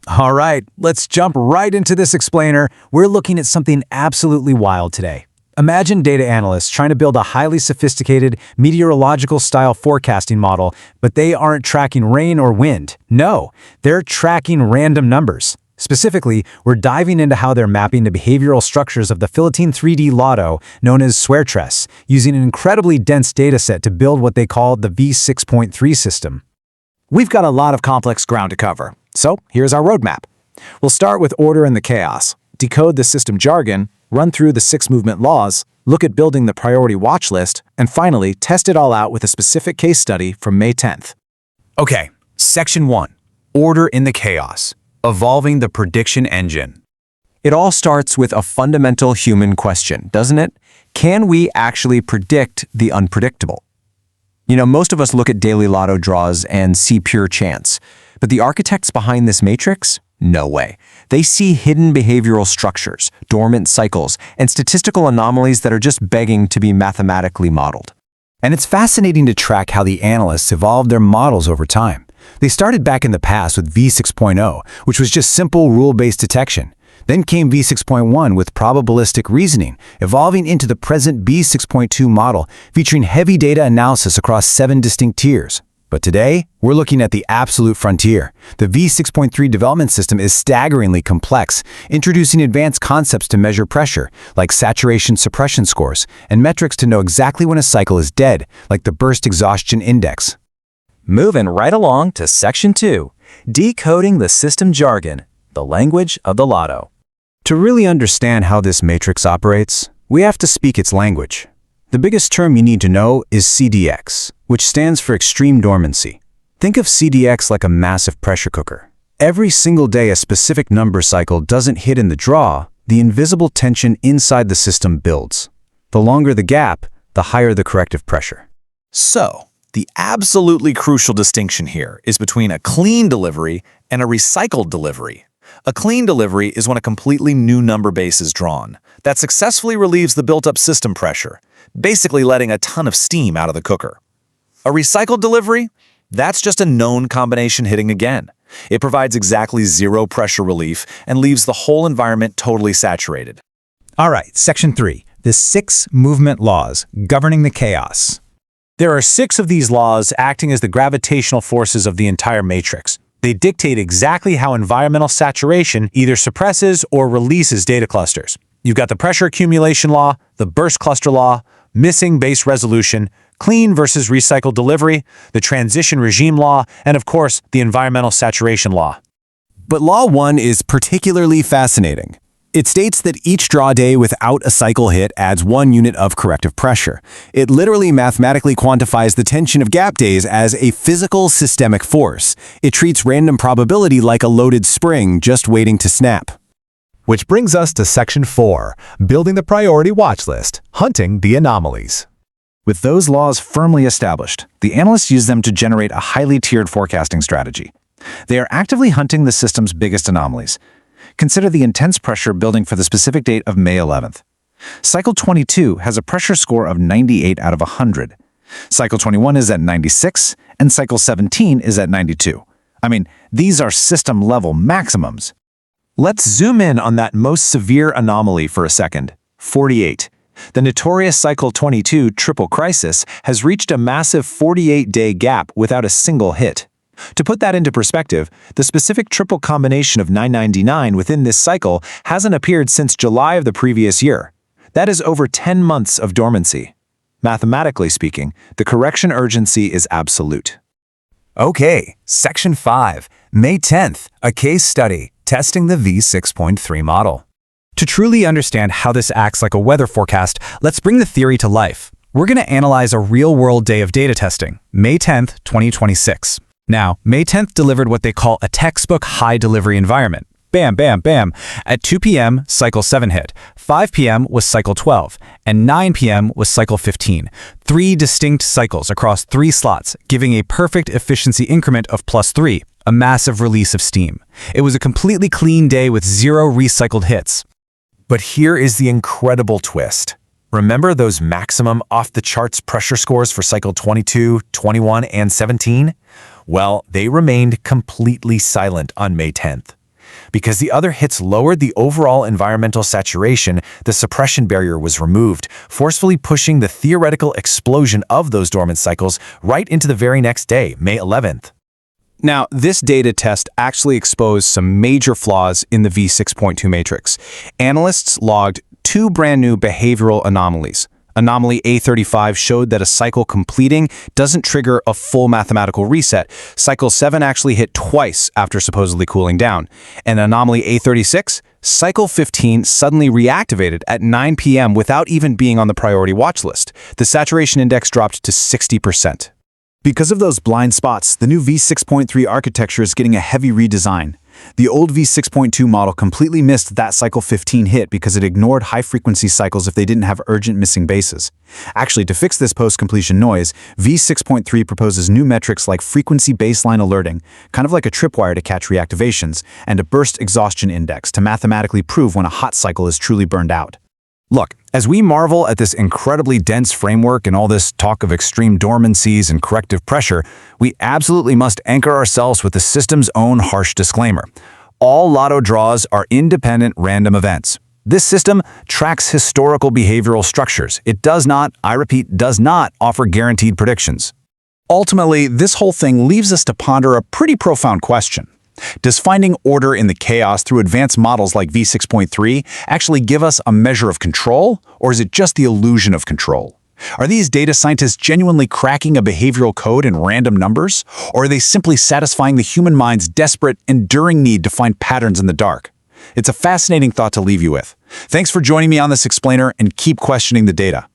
All right, let's jump right into this explainer. We're looking at something absolutely wild today. Imagine data analysts trying to build a highly sophisticated meteorological-style forecasting model, but they aren't tracking rain or wind. No, they're tracking random numbers. Specifically, we're diving into how they're mapping the behavioral structures of the Philippine 3D lotto, known as SWERTRES, using an incredibly dense dataset to build what they call the V6.3 system. We've got a lot of complex ground to cover, so here's our roadmap. We'll start with order and the chaos, decode the system jargon, run through the 6 movement laws, look at building the priority watch list, and finally test it all out with a specific case study from May 10th. Okay, Section 1. Order in the chaos. Evolving the prediction engine. It all starts with a fundamental human question, doesn't it? Can we actually predict the unpredictable? Most of us look at daily lotto draws and see pure chance. But the architects behind this matrix? No way. They see hidden behavioral structures, dormant cycles, and statistical anomalies that are just begging to be mathematically modeled. And it's fascinating to track how the analysts evolved their models over time. They started back in the past with V6.0, which was just simple rule-based detection. Then came V6.1 with probabilistic reasoning, evolving into the present B6.2 model, featuring heavy data analysis across 7 distinct tiers. But today, we're looking at the absolute frontier. The V6.3 development system is staggeringly complex, introducing advanced concepts to measure pressure, like saturation suppression scores, and metrics to know exactly when a cycle is dead, like the burst exhaustion index. Moving right along to Section 2, decoding the system jargon, the language of the lotto. To really understand how this matrix operates, we have to speak its language. The biggest term you need to know is CDX, which stands for extreme dormancy. Think of CDX like a massive pressure cooker. Every single day a specific number cycle doesn't hit in the draw, the invisible tension inside the system builds. The longer the gap, the higher the corrective pressure. So, the absolutely crucial distinction here is between a clean delivery and a recycled delivery. A clean delivery is when a completely new number base is drawn that successfully relieves the built-up system pressure, basically letting a ton of steam out of the cooker. A recycled delivery? That's just a known combination hitting again. It provides exactly 0 pressure relief and leaves the whole environment totally saturated. All right, Section 3, the 6 movement laws governing the chaos. There are 6 of these laws acting as the gravitational forces of the entire matrix. They dictate exactly how environmental saturation either suppresses or releases data clusters. You've got the pressure accumulation law, the burst cluster law, missing base resolution, clean versus recycled delivery, the transition regime law, and of course, the environmental saturation law. But Law 1 is particularly fascinating. It states that each draw day without a cycle hit adds 1 unit of corrective pressure. It literally mathematically quantifies the tension of gap days as a physical systemic force. It treats random probability like a loaded spring just waiting to snap. Which brings us to Section 4, building the priority watch list, hunting the anomalies. With those laws firmly established, the analysts use them to generate a highly tiered forecasting strategy. They are actively hunting the system's biggest anomalies. Consider the intense pressure building for the specific date of May 11th. Cycle 22 has a pressure score of 98 out of 100. Cycle 21 is at 96, and Cycle 17 is at 92. These are system-level maximums. Let's zoom in on that most severe anomaly for a second, 48. The notorious Cycle 22 triple crisis has reached a massive 48-day gap without a single hit. To put that into perspective, the specific triple combination of 999 within this cycle hasn't appeared since July of the previous year. That is over 10 months of dormancy. Mathematically speaking, the correction urgency is absolute. Okay, Section 5, May 10th, a case study, testing the V6.3 model. To truly understand how this acts like a weather forecast, let's bring the theory to life. We're going to analyze a real-world day of data testing, May 10th, 2026. Now, May 10th delivered what they call a textbook high delivery environment. Bam, bam, bam. At 2 p.m., cycle 7 hit. 5 p.m. was cycle 12, and 9 p.m. was cycle 15. 3 distinct cycles across 3 slots, giving a perfect efficiency increment of +3, a massive release of steam. It was a completely clean day with 0 recycled hits. But here is the incredible twist. Remember those maximum off-the-charts pressure scores for cycle 22, 21, and 17? Well, they remained completely silent on May 10th. Because the other hits lowered the overall environmental saturation, the suppression barrier was removed, forcefully pushing the theoretical explosion of those dormant cycles right into the very next day, May 11th. Now, this data test actually exposed some major flaws in the V6.2 matrix. Analysts logged 2 brand new behavioral anomalies. Anomaly A35 showed that a cycle completing doesn't trigger a full mathematical reset. Cycle 7 actually hit twice after supposedly cooling down. And anomaly A36, cycle 15 suddenly reactivated at 9 p.m. without even being on the priority watch list. The saturation index dropped to 60%. Because of those blind spots, the new V6.3 architecture is getting a heavy redesign. The old V6.2 model completely missed that cycle 15 hit because it ignored high-frequency cycles if they didn't have urgent missing bases. Actually, to fix this post-completion noise, V6.3 proposes new metrics like frequency baseline alerting, kind of like a tripwire to catch reactivations, and a burst exhaustion index to mathematically prove when a hot cycle is truly burned out. Look, as we marvel at this incredibly dense framework and all this talk of extreme dormancies and corrective pressure, we absolutely must anchor ourselves with the system's own harsh disclaimer. All lotto draws are independent random events. This system tracks historical behavioral structures. It does not, I repeat, does not offer guaranteed predictions. Ultimately, this whole thing leaves us to ponder a pretty profound question. Does finding order in the chaos through advanced models like V6.3 actually give us a measure of control, or is it just the illusion of control? Are these data scientists genuinely cracking a behavioral code in random numbers, or are they simply satisfying the human mind's desperate, enduring need to find patterns in the dark? It's a fascinating thought to leave you with. Thanks for joining me on this explainer, and keep questioning the data.